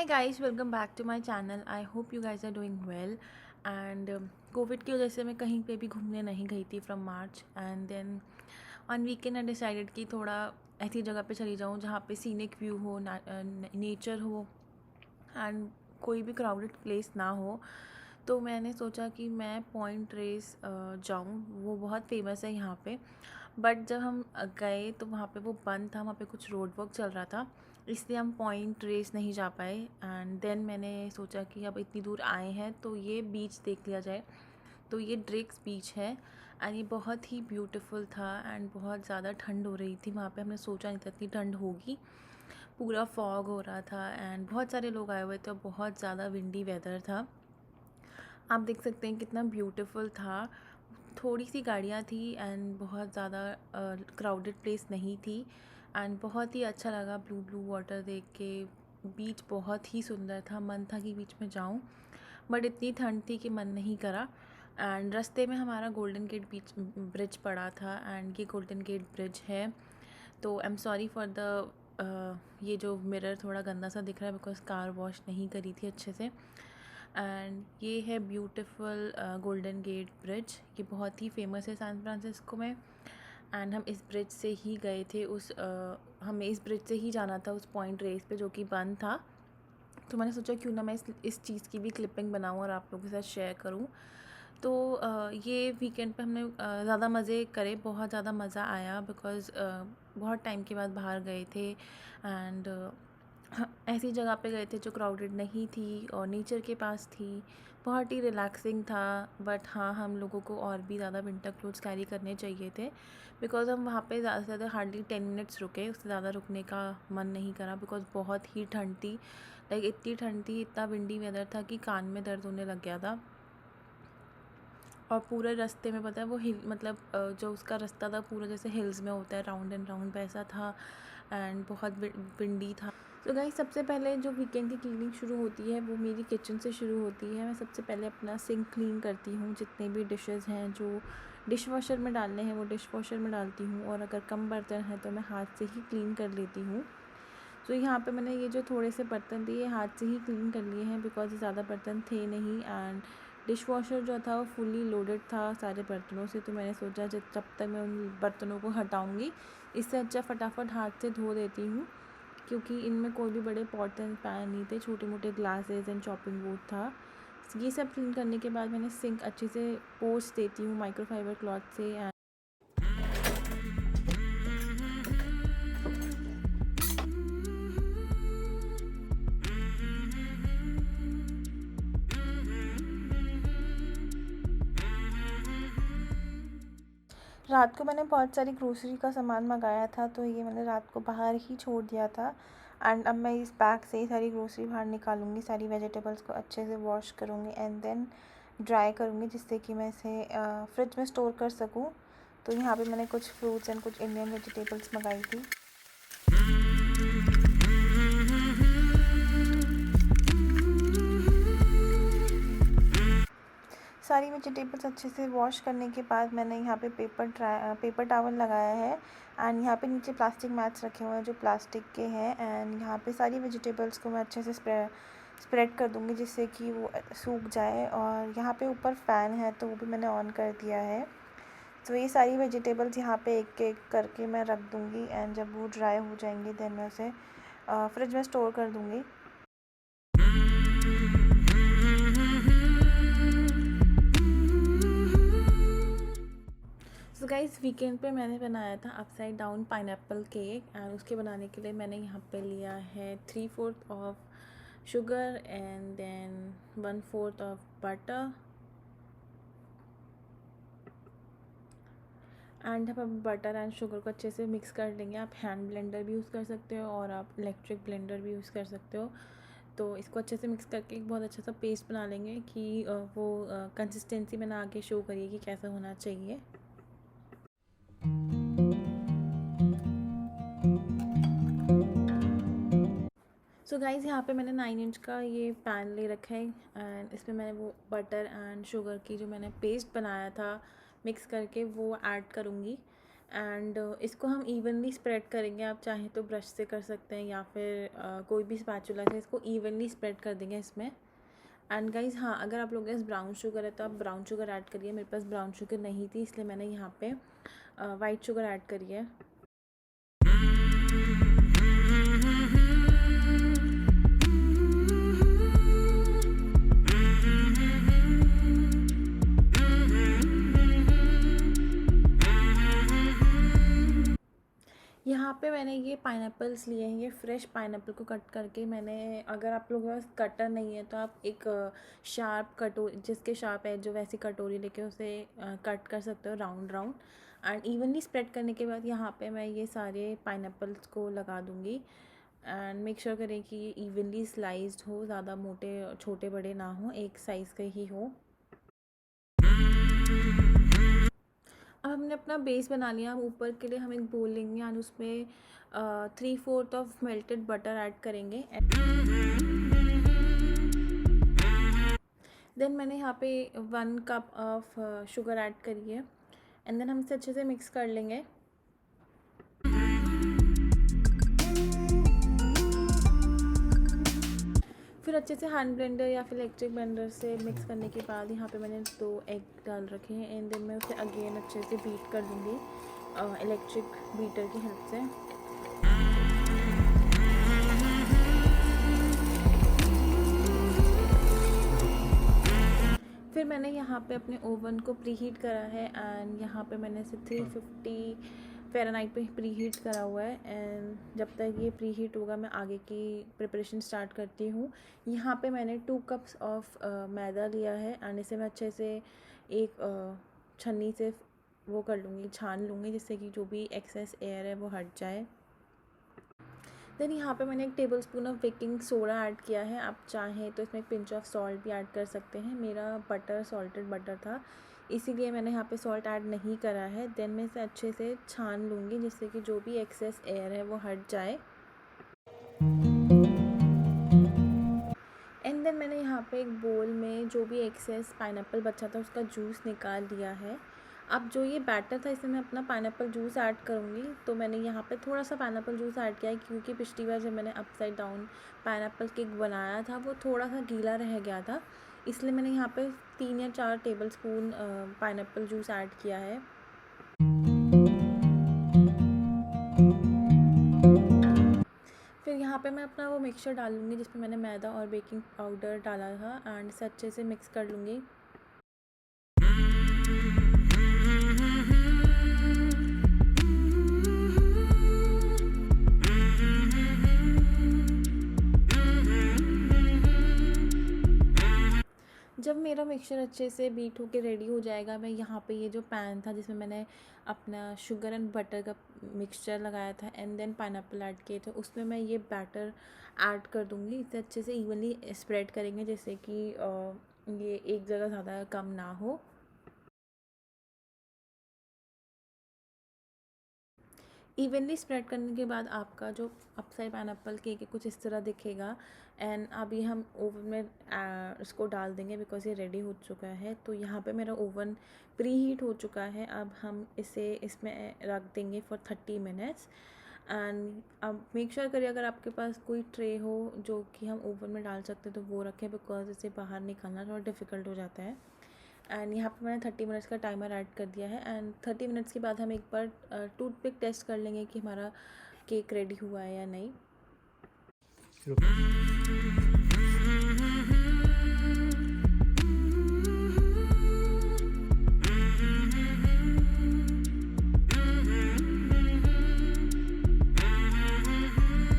Hi guys, welcome back to my channel. I hope you guys are doing well. And Covid की वजह से मैं कहीं पे भी घूमने नहीं गई थी from March and then on weekend I decided कि थोड़ा ऐसी जगह पे चली जाऊँ जहाँ पे सीनिक व्यू हो, नेचर हो एंड कोई भी क्राउडेड प्लेस ना हो। तो मैंने सोचा कि मैं पॉइंट रेस जाऊँ, वो बहुत फेमस है यहाँ पे। बट जब हम गए तो वहाँ पे वो बंद था, वहाँ पे कुछ रोड वर्क चल रहा था, इसलिए हम पॉइंट रेस नहीं जा पाए। एंड देन मैंने सोचा कि अब इतनी दूर आए हैं तो ये बीच देख लिया जाए। तो ये ड्रेक्स बीच है एंड ये बहुत ही ब्यूटीफुल था एंड बहुत ज़्यादा ठंड हो रही थी वहाँ पे। हमने सोचा नहीं था इतनी ठंड होगी, पूरा फॉग हो रहा था एंड बहुत सारे लोग आए हुए थे और बहुत ज़्यादा विंडी वेदर था। आप देख सकते हैं कितना ब्यूटीफुल था। थोड़ी सी गाड़ियाँ थी एंड बहुत ज़्यादा क्राउडेड प्लेस नहीं थी एंड बहुत ही अच्छा लगा ब्लू ब्लू वाटर देख के। बीच बहुत ही सुंदर था, मन था कि बीच में जाऊं, बट इतनी ठंड थी कि मन नहीं करा। एंड रास्ते में हमारा गोल्डन गेट बीच ब्रिज पड़ा था एंड ये गोल्डन गेट ब्रिज है। तो I am sorry for the ये जो मिरर थोड़ा गंदा सा दिख रहा है बिकॉज कार वॉश नहीं करी थी अच्छे से। एंड ये है ब्यूटीफुल गोल्डन गेट ब्रिज, ये बहुत ही फेमस है सैन फ्रांसिस्को में। एंड हम इस ब्रिज से ही गए थे हमें इस ब्रिज से ही जाना था उस पॉइंट रेस पे जो कि बंद था। तो मैंने सोचा क्यों ना मैं इस चीज़ की भी क्लिपिंग बनाऊँ और आप लोगों के साथ शेयर करूँ। तो ये वीकेंड पे हमने ज़्यादा मज़े करे, बहुत ज़्यादा मज़ा आया बिकॉज़ बहुत टाइम के बाद बाहर गए थे एंड ऐसी जगह पे गए थे जो क्राउडेड नहीं थी और नेचर के पास थी। बहुत ही रिलैक्सिंग था। बट हाँ, हम लोगों को और भी ज़्यादा विंटर क्लोथ्स कैरी करने चाहिए थे बिकॉज़ हम वहाँ पे ज़्यादा से ज़्यादा हार्डली 10 मिनट्स रुके, उससे ज़्यादा रुकने का मन नहीं करा बिकॉज़ बहुत ही ठंड थी। लाइक इतनी ठंड थी, इतना विंडी वेदर था कि कान में दर्द होने लग गया था। और पूरे रास्ते में पता है वो हिल मतलब जो उसका रास्ता था पूरा जैसे हिल्स में होता है, राउंड एंड राउंड वैसा था एंड बहुत विंडी था। तो गाइस, सबसे पहले जो वीकेंड की क्लीनिंग शुरू होती है वो मेरी किचन से शुरू होती है। मैं सबसे पहले अपना सिंक क्लीन करती हूँ, जितने भी डिशेस हैं जो डिश वॉशर में डालने हैं वो डिश वॉशर में डालती हूँ, और अगर कम बर्तन हैं तो मैं हाथ से ही क्लीन कर लेती हूँ। तो यहाँ पे मैंने ये जो थोड़े से बर्तन थे ये हाथ से ही क्लीन कर लिए हैं बिकॉज ज़्यादा बर्तन थे नहीं एंड डिश वॉशर जो था वो फुली लोडेड था सारे बर्तनों से। तो मैंने सोचा जब तक मैं उन बर्तनों को हटाऊँगी इससे अच्छा फटाफट हाथ से धो देती हूँ, क्योंकि इनमें कोई भी बड़े पॉट एंड पैन नहीं थे, छोटे मोटे ग्लासेस एंड चॉपिंग बोर्ड था। ये सब क्लीन करने के बाद मैंने सिंक अच्छे से पोंछ देती हूँ माइक्रोफाइबर क्लॉथ से। रात को मैंने बहुत सारी ग्रोसरी का सामान मंगाया था तो ये मैंने रात को बाहर ही छोड़ दिया था एंड अब मैं इस बैग से ही सारी ग्रोसरी बाहर निकालूंगी, सारी वेजिटेबल्स को अच्छे से वॉश करूँगी एंड देन ड्राई करूँगी जिससे कि मैं इसे फ्रिज में स्टोर कर सकूँ। तो यहाँ पे मैंने कुछ फ्रूट्स एंड कुछ इंडियन वेजिटेबल्स मंगाई थी। सारी वेजिटेबल्स अच्छे से वॉश करने के बाद मैंने यहाँ पे पेपर टावल लगाया है एंड यहाँ पे नीचे प्लास्टिक मैट्स रखे हुए हैं जो प्लास्टिक के हैं एंड यहाँ पे सारी वेजिटेबल्स को मैं अच्छे से स्प्रेड कर दूँगी जिससे कि वो सूख जाए। और यहाँ पे ऊपर फ़ैन है तो वो भी मैंने ऑन कर दिया है। तो ये सारी वेजिटेबल्स यहाँ पे एक एक करके मैं रख दूँगी एंड जब वो ड्राई हो जाएंगी देन मैं उसे फ्रिज में स्टोर कर दूँगी। सो गाइस, वीकेंड पे मैंने बनाया था upside down pineapple cake and उसके बनाने के लिए मैंने यहाँ पे लिया है 3/4 of sugar and then 1/4 of butter. And हम बटर एंड शुगर को अच्छे से मिक्स कर लेंगे। आप हैंड ब्लेंडर भी यूज़ कर सकते हो और आप इलेक्ट्रिक ब्लेंडर भी यूज़ कर सकते हो। तो इसको अच्छे से मिक्स करके एक बहुत अच्छा सा पेस्ट बना लेंगे कि वो कंसिस्टेंसी मैंने आगे शो करिए कि कैसा होना चाहिए। सो गाइज़, यहाँ पे मैंने 9 इंच का ये पैन ले रखा है एंड इसमें मैंने वो बटर एंड शुगर की जो मैंने पेस्ट बनाया था मिक्स करके वो ऐड करूँगी एंड इसको हम इवनली स्प्रेड करेंगे। आप चाहें तो ब्रश से कर सकते हैं या फिर कोई भी स्पैचुला से इसको इवनली स्प्रेड कर देंगे इसमें। एंड गाइज हाँ, अगर आप लोगों के पास ब्राउन शुगर है तो आप ब्राउन शुगर ऐड करिए। मेरे पास ब्राउन शुगर नहीं थी, इसलिए मैंने यहाँ पे वाइट शुगर ऐड करी है। यहाँ पे मैंने ये पाइनएप्पल्स लिए हैं, ये फ्रेश पाइनएप्पल को कट करके मैंने, अगर आप लोगों के पास कटर नहीं है तो आप एक शार्प कटोरी, जिसके शार्प है जो वैसी कटोरी लेके उसे कट कर सकते हो round round. And evenly spread करने के बाद यहाँ पे मैं ये सारे पाइनएप्पल्स को लगा दूँगी। एंड मेक श्योर करें कि ये इवनली स्लाइस्ड हो, ज़्यादा मोटे छोटे बड़े ना हो, एक साइज़ का ही हो। अब हमने अपना बेस बना लिया। अब ऊपर के लिए हम एक बोल लेंगे और उसमें 3/4 ऑफ मेल्टेड बटर ऐड करेंगे। देन मैंने यहाँ पे 1 कप ऑफ शुगर ऐड करी है एंड देन हम इसे अच्छे से मिक्स कर लेंगे। फिर अच्छे से हैंड ब्लेंडर या फिर इलेक्ट्रिक ब्लेंडर से मिक्स करने के बाद यहाँ पे मैंने 2 एग डाल रखे हैं एंड देन मैं उसे अगेन अच्छे से बीट कर दूँगी इलेक्ट्रिक बीटर की हेल्प से। फिर मैंने यहाँ पे अपने ओवन को प्री हीट करा है एंड यहाँ पे मैंने इसे 350 फ़ारेनहाइट पे प्री हीट करा हुआ है। एंड जब तक ये प्री हीट होगा मैं आगे की प्रिपरेशन स्टार्ट करती हूँ। यहाँ पे मैंने 2 कप्स ऑफ मैदा लिया है एंड इसे मैं अच्छे से एक छन्नी से वो कर लूँगी, छान लूँगी, जिससे कि जो भी एक्सेस एयर है वो हट जाए। देन यहाँ पे मैंने 1 tablespoon of baking soda add किया है। आप चाहें तो इसमें एक पिंच ऑफ सॉल्ट भी ऐड कर सकते हैं। मेरा बटर सॉल्टेड बटर था, इसीलिए मैंने यहाँ पे सॉल्ट ऐड नहीं करा है। देन मैं इसे अच्छे से छान लूँगी, जिससे कि जो भी एक्सेस एयर है वो हट जाए। एंड देन मैंने यहाँ पे एक बोल में जो भी एक्सेस पाइनएप्पल बचा था उसका जूस निकाल लिया है। अब जो ये बैटर था इसमें मैं अपना पाइनएप्पल जूस ऐड करूँगी। तो मैंने यहाँ पे थोड़ा सा पाइनएप्पल जूस ऐड किया है, क्योंकि पिछली बार जब मैंने अपसाइड डाउन पाइनएप्पल केक बनाया था वो थोड़ा सा गीला रह गया था, इसलिए मैंने यहाँ पे 3 या 4 टेबलस्पून पाइनएप्पल जूस ऐड किया है। फिर यहाँ पे मैं अपना वो मिक्सचर डालूँगी जिसमें मैंने मैदा और बेकिंग पाउडर डाला था एंड इसे अच्छे से मिक्स कर लूँगी। जब मेरा मिक्सचर अच्छे से बीट होके रेडी हो जाएगा, मैं यहाँ पे ये जो पैन था जिसमें मैंने अपना शुगर एंड बटर का मिक्सचर लगाया था एंड देन पाइनएप्पल ऐड किए थे, उसमें मैं ये बैटर ऐड कर दूँगी। इसे अच्छे से इवनली स्प्रेड करेंगे, जैसे कि ये एक जगह ज़्यादा कम ना हो। इवनली स्प्रेड करने के बाद आपका जो अपसाइड पाइनएप्पल केक है कुछ इस तरह दिखेगा। एंड अभी हम ओवन में इसको डाल देंगे बिकॉज़ ये रेडी हो चुका है। तो यहाँ पे मेरा ओवन प्री हीट हो चुका है। अब हम इसे इसमें रख देंगे फॉर 30 मिनट्स। एंड अब मेक श्योर करिए अगर आपके पास कोई ट्रे हो जो कि हम ओवन में डाल सकते हैं तो वो रखें, बिकॉज़ इसे बाहर निकालना थोड़ा डिफ़िकल्ट हो जाता है। एंड यहाँ पे मैंने 30 मिनट्स का टाइमर ऐड कर दिया है एंड 30 मिनट्स के बाद हम एक बार टूथपिक टेस्ट कर लेंगे कि हमारा केक रेडी हुआ है या नहीं।